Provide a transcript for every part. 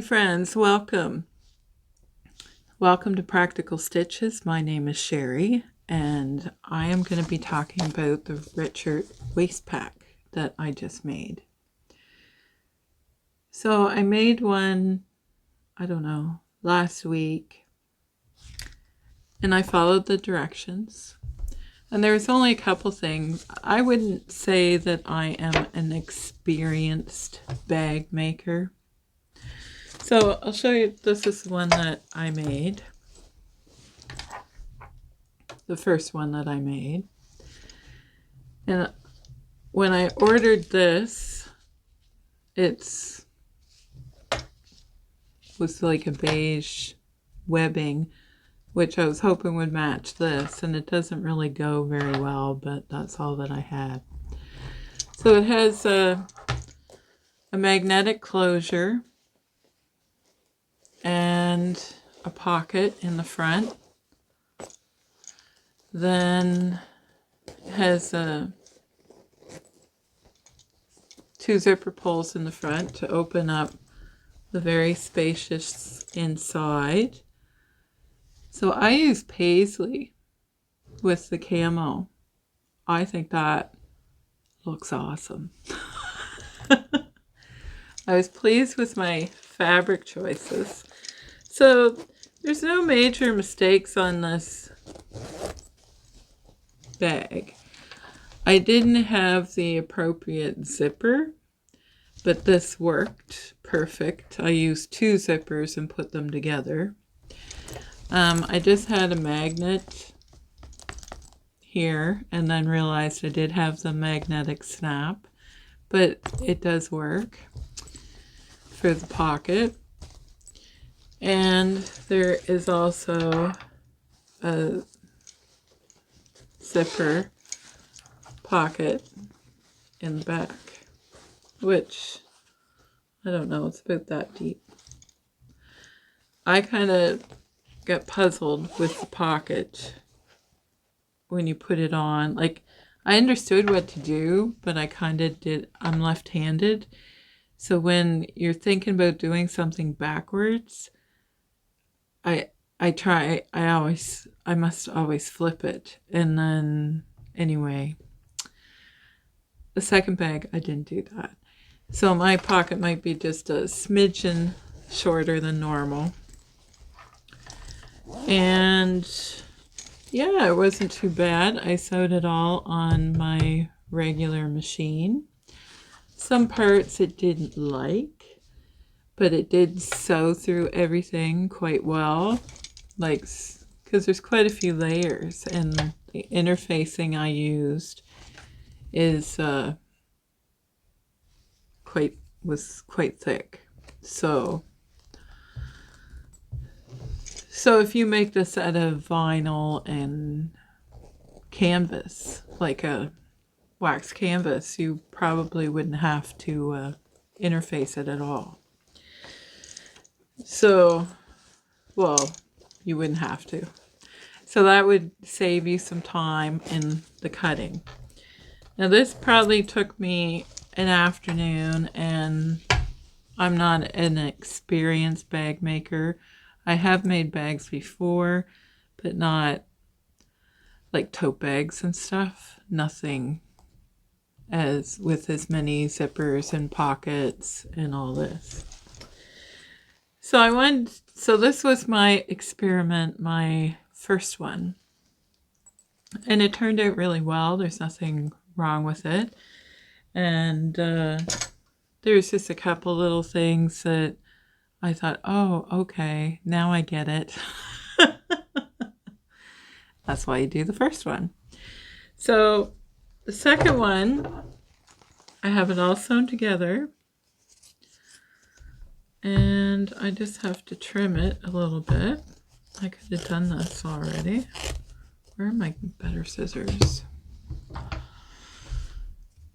Friends, welcome. Welcome to Practical Stitches. My name is Sherry, and I am going to be talking about the Richard waist pack that I just made. So I made one, last week, and I followed the directions. And there's only a couple things. I wouldn't say that I am an experienced bag maker. So I'll show you, this is the one that I made. The first one that I made. And when I ordered this, it was like a beige webbing, which I was hoping would match this, and it doesn't really go very well, but that's all that I had. So it has a magnetic closure and a pocket in the front. Then it has two zipper pulls in the front to open up the very spacious inside. So I use paisley with the camo. I think that looks awesome. I was pleased with my fabric choices. So there's no major mistakes on this bag. I didn't have the appropriate zipper, but this worked perfect. I used two zippers and put them together. I just had a magnet here and then realized I did have the magnetic snap, but it does work for the pocket. And there is also a zipper pocket in the back, which I don't know, it's about that deep. I kind of got puzzled with the pocket when you put it on. Like, I understood what to do, but I kind of did. I'm left-handed, so when you're thinking about doing something backwards, I must always flip it. And then anyway, the second bag I didn't do that. So my pocket might be just a smidgen shorter than normal. And yeah, it wasn't too bad. I sewed it all on my regular machine. Some parts it didn't like, but it did sew through everything quite well, like, because there's quite a few layers, and the interfacing I used is was quite thick. So if you make this out of vinyl and canvas, like a wax canvas, you probably wouldn't have to interface it at all. So, well, you wouldn't have to. So that would save you some time in the cutting. Now this probably took me an afternoon, and I'm not an experienced bag maker. I have made bags before, but not like tote bags and stuff. Nothing with as many zippers and pockets and all this. So this was my experiment, my first one. And it turned out really well. There's nothing wrong with it. And there's just a couple little things that I thought, oh, okay, now I get it. That's why you do the first one. So the second one, I have it all sewn together. And I just have to trim it a little bit. I could have done this already. Where are my better scissors?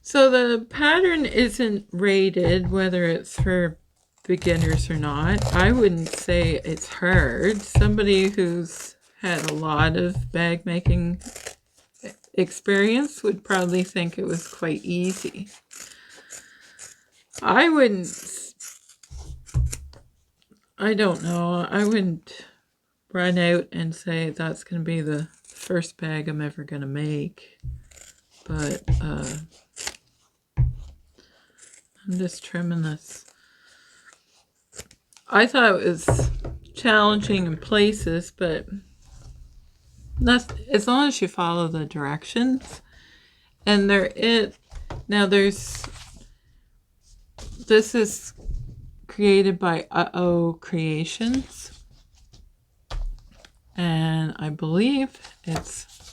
So the pattern isn't rated, whether it's for beginners or not. I wouldn't say it's hard. Somebody who's had a lot of bag making experience would probably think it was quite easy. I wouldn't I don't know. I wouldn't run out and say that's going to be the first bag I'm ever going to make. But I'm just trimming this. I thought it was challenging in places, but not, as long as you follow the directions. And this is created by Creations. And I believe I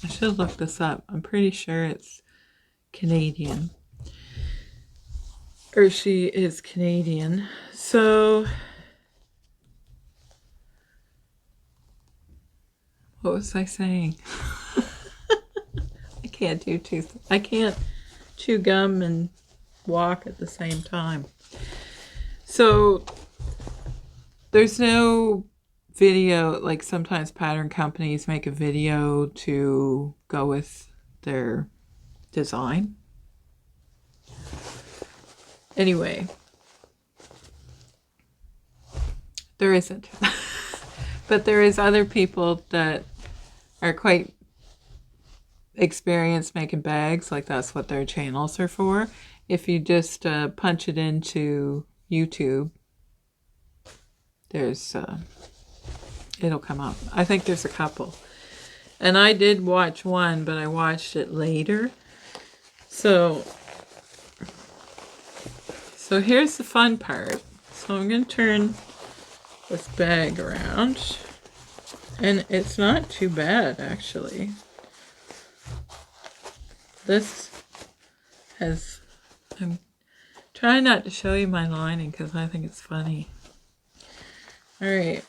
should look this up. I'm pretty sure it's Canadian. Or she is Canadian. So, what was I saying? I can't chew gum and walk at the same time. So, there's no video, like sometimes pattern companies make a video to go with their design. Anyway, there isn't. But there is other people that are quite experienced making bags, like that's what their channels are for. If you just punch it into YouTube, it'll come up. I think there's a couple. And I did watch one, but I watched it later. So here's the fun part. So I'm going to turn this bag around. And it's not too bad, actually. I'm trying not to show you my lining because I think it's funny. All right.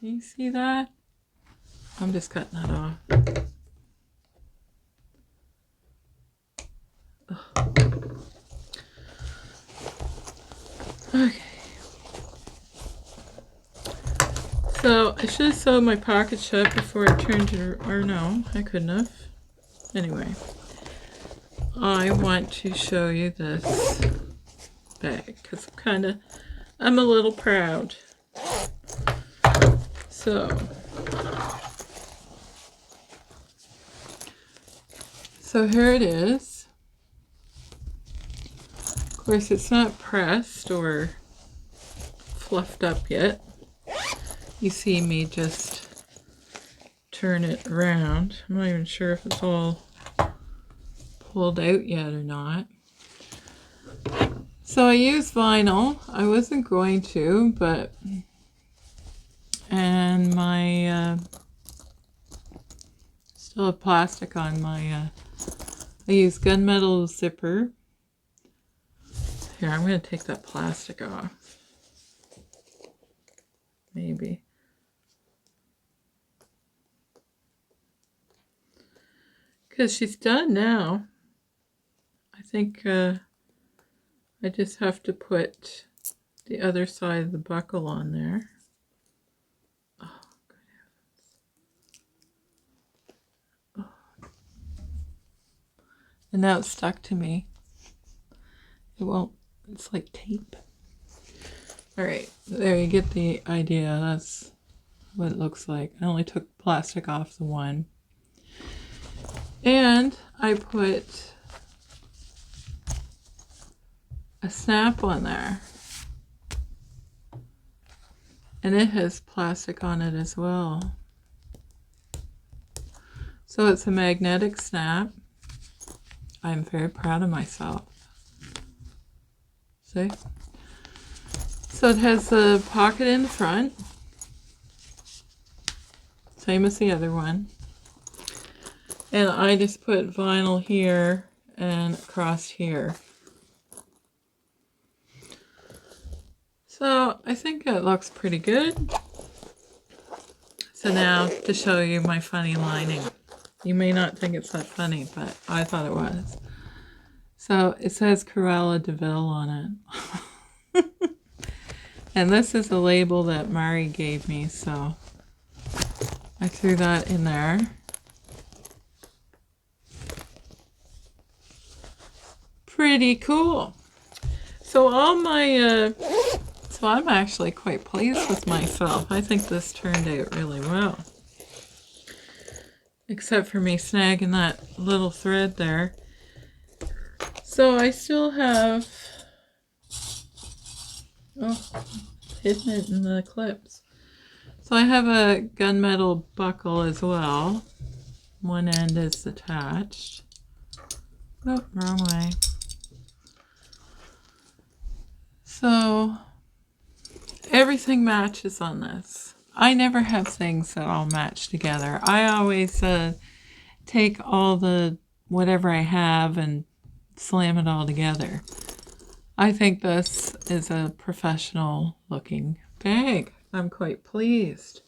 You see that? I'm just cutting that off. Okay. So I should have sewed my pocket shut before I turned it, or no, I couldn't have. Anyway, I want to show you this bag because I'm a little proud. So here it is. Of course, it's not pressed or fluffed up yet. You see me just turn it around. I'm not even sure if it's all pulled out yet or not. So I used vinyl. I wasn't going to, but and my still have plastic on my I use gunmetal zipper. Here, I'm going to take that plastic off. Maybe. Because she's done now. I think I just have to put the other side of the buckle on there. Oh, good heavens. Oh. And now it's stuck to me. It won't, it's like tape. All right, there you get the idea. That's what it looks like. I only took plastic off the one. And I put a snap on there. And it has plastic on it as well. So it's a magnetic snap. I'm very proud of myself. See? So it has the pocket in the front. Same as the other one. And I just put vinyl here and across here. So I think it looks pretty good. So now to show you my funny lining. You may not think it's that funny, but I thought it was. So it says Cruella de Vil on it. And this is a label that Mari gave me, so I threw that in there. pretty cool. So all my, so I'm actually quite pleased with myself. I think this turned out really well. Except for me snagging that little thread there. So I still have, hidden it in the clips. So I have a gunmetal buckle as well. One end is attached. Oh, wrong way. So everything matches on this. I never have things that all match together. I always take all the whatever I have and slam it all together. I think this is a professional looking bag. I'm quite pleased.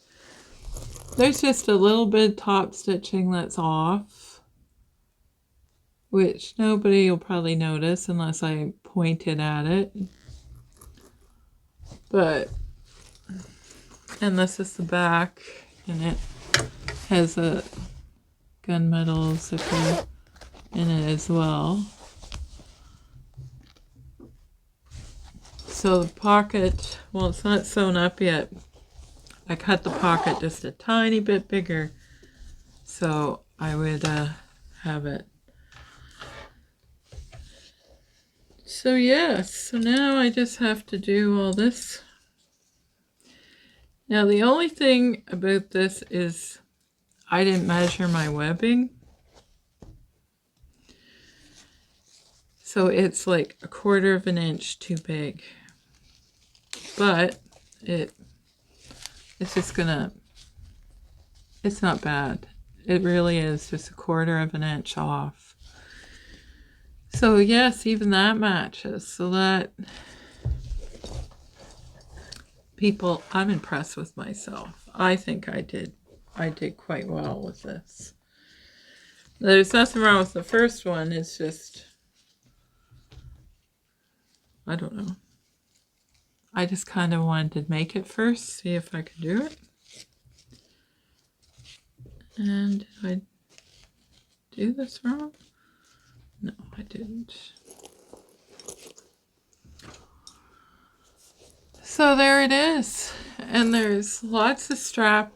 There's just a little bit of top stitching that's off, which nobody will probably notice unless I pointed at it. But, and this is the back, and it has a gunmetal zipper in it as well. So the pocket, well, it's not sewn up yet. I cut the pocket just a tiny bit bigger, so I would have it. So yes, so now I just have to do all this. Now the only thing about this is I didn't measure my webbing. So it's like 1/4 of an inch too big. But it's just gonna, it's not bad. It really is just 1/4 of an inch off. So yes, even that matches. So that, people, I'm impressed with myself. I think I did quite well with this. There's nothing wrong with the first one. It's just, I don't know. I just kind of wanted to make it first, see if I could do it. And did I do this wrong? No, I didn't. So there it is. And there's lots of strap.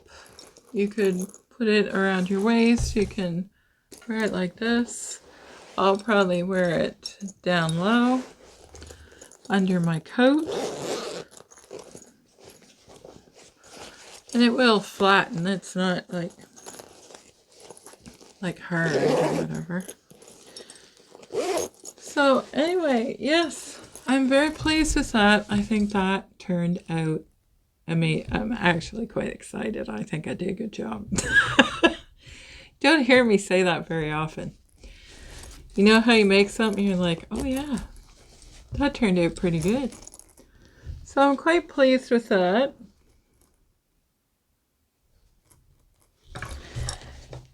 You could put it around your waist. You can wear it like this. I'll probably wear it down low under my coat. And it will flatten. It's not like hard or whatever. So anyway, yes, I'm very pleased with that. I think that turned out, I'm actually quite excited. I think I did a good job. Don't hear me say that very often. You know how you make something, you're like, oh yeah, that turned out pretty good. So I'm quite pleased with that.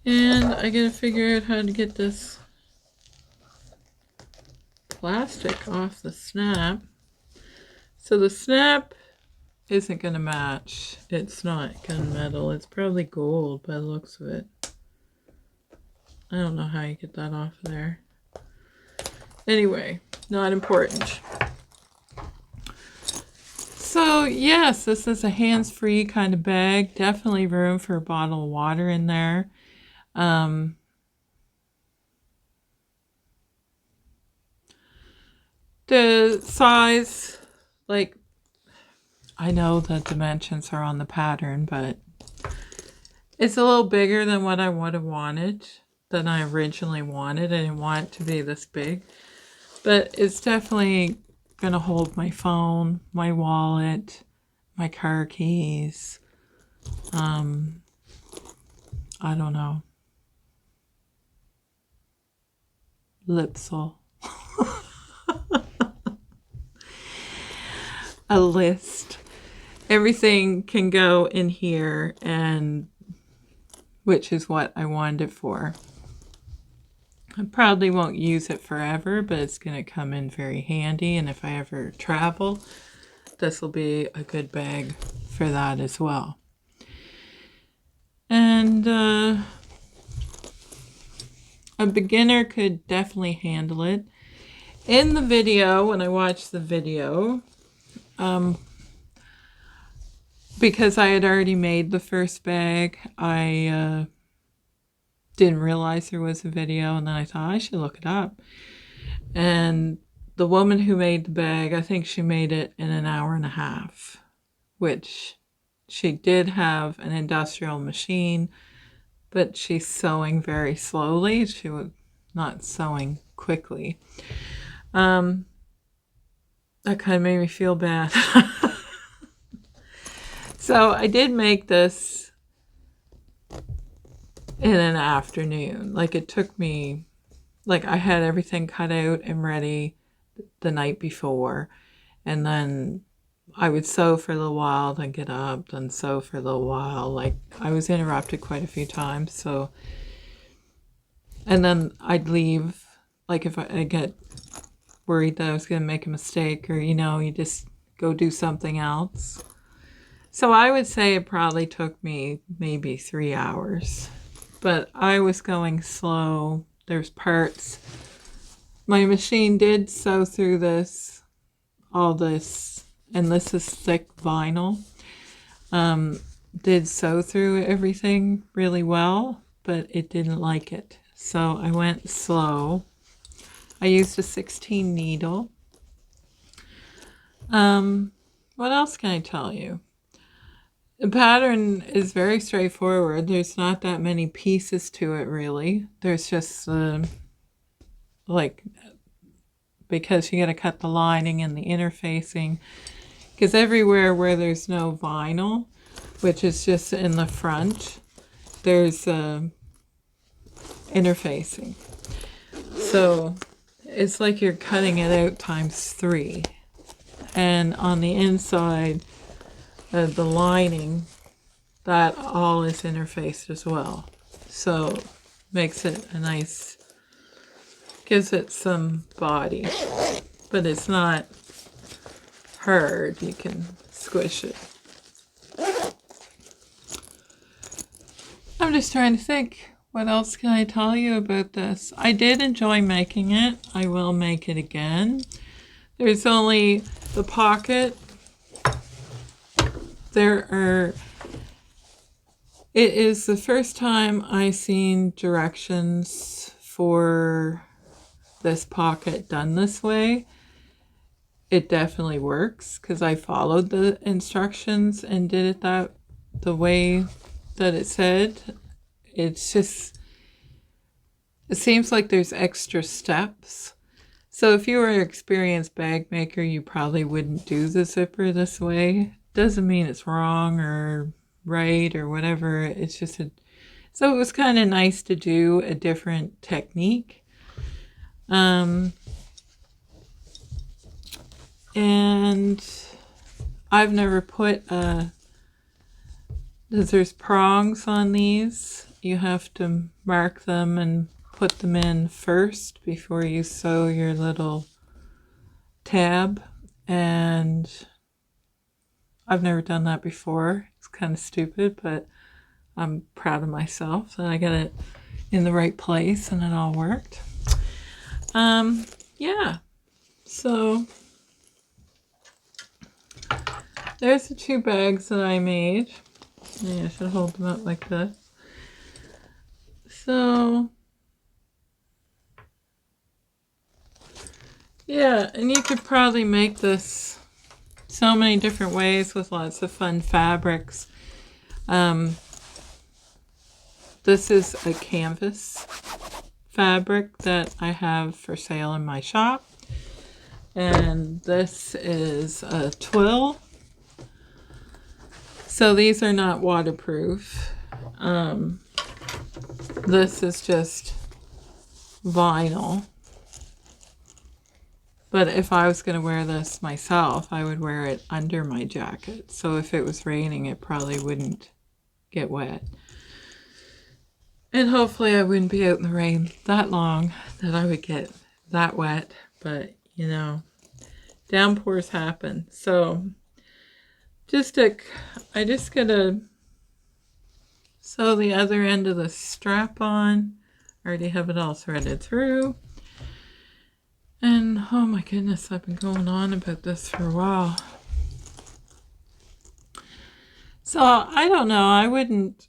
And I gotta figure out how to get this plastic off the snap. So the snap isn't gonna match. It's not gunmetal. It's probably gold by the looks of it. I don't know how you get that off of there. Anyway, not important. So yes, this is a hands-free kind of bag. Definitely room for a bottle of water in there. The size, like, I know the dimensions are on the pattern, but it's a little bigger than what I would have wanted, than I originally wanted. I didn't want it to be this big, but it's definitely going to hold my phone, my wallet, my car keys. I don't know. Lipsol. A list. Everything can go in here, and which is what I wanted it for. I probably won't use it forever, but it's going to come in very handy, and if I ever travel, this will be a good bag for that as well. And a beginner could definitely handle it. In the video, when I watched the video, because I had already made the first bag, I didn't realize there was a video, and then I thought I should look it up. And the woman who made the bag, I think she made it in an hour and a half, which she did have an industrial machine, but she's sewing very slowly. She was not sewing quickly. That kind of made me feel bad. So I did make this in an afternoon. Like, it took me, like, I had everything cut out and ready the night before, and then I would sew for a little while, then get up, then sew for a little while. Like, I was interrupted quite a few times, so, and then I'd leave, like, if I get worried that I was going to make a mistake, or, you just go do something else. So I would say it probably took me maybe 3 hours, but I was going slow. There's parts. My machine did sew through this, all this, and this is thick vinyl. Did sew through everything really well, but it didn't like it. So I went slow. I used a 16 needle. What else can I tell you? The pattern is very straightforward. There's not that many pieces to it, really. There's just, like, because you got to cut the lining and the interfacing. Because everywhere where there's no vinyl, which is just in the front, there's interfacing. So it's like you're cutting it out times 3. And on the inside, the lining, that all is interfaced as well. So makes it a nice, gives it some body, but it's not hard. You can squish it. I'm just trying to think, what else can I tell you about this? I did enjoy making it. I will make it again. There's only the pocket. It is the first time I've seen directions for this pocket done this way. It definitely works because I followed the instructions and did it the way that it said. It's just, it seems like there's extra steps. So if you were an experienced bag maker, you probably wouldn't do the zipper this way. Doesn't mean it's wrong or right or whatever. It's just so it was kind of nice to do a different technique. And I've never put there's prongs on these. You have to mark them and put them in first before you sew your little tab, and I've never done that before. It's kind of stupid, but I'm proud of myself that I got it in the right place and it all worked. Yeah, so there's the 2 bags that I made. Maybe I should hold them up like this. So yeah, and you could probably make this so many different ways with lots of fun fabrics. This is a canvas fabric that I have for sale in my shop. And this is a twill. So these are not waterproof. This is just vinyl. But if I was going to wear this myself, I would wear it under my jacket. So if it was raining, it probably wouldn't get wet. And hopefully I wouldn't be out in the rain that long that I would get that wet. But, downpours happen. So I just gotta sew the other end of the strap on. I already have it all threaded through. And oh my goodness, I've been going on about this for a while. So I don't know, I wouldn't,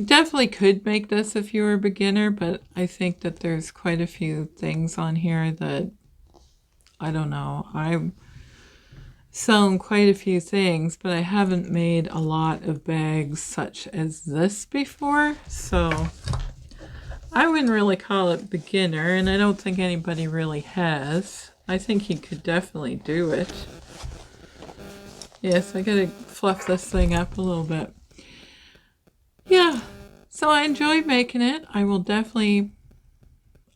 definitely could make this if you were a beginner, but I think that there's quite a few things on here that, I don't know, I've sewn quite a few things, but I haven't made a lot of bags such as this before, so I wouldn't really call it beginner, and I don't think anybody really has. I think you could definitely do it. Yes, I gotta fluff this thing up a little bit. Yeah, so I enjoyed making it. I will definitely,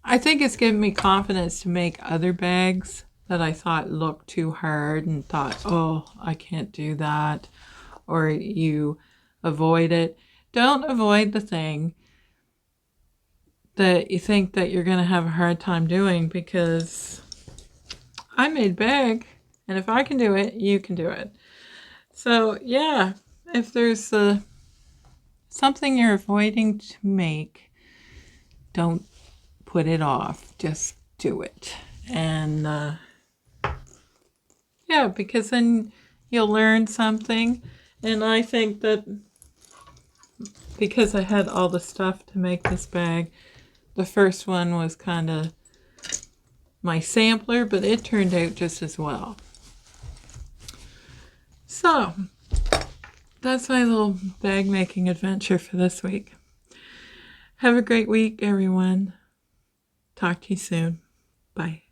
I think it's given me confidence to make other bags that I thought looked too hard and thought, oh, I can't do that. Or you avoid it. Don't avoid the thing that you think that you're going to have a hard time doing, because I made bag, and if I can do it, you can do it. So yeah, if there's something you're avoiding to make, don't put it off. Just do it. And yeah, because then you'll learn something. And I think that because I had all the stuff to make this bag, the first one was kind of my sampler, but it turned out just as well. So that's my little bag making adventure for this week. Have a great week, everyone. Talk to you soon. Bye.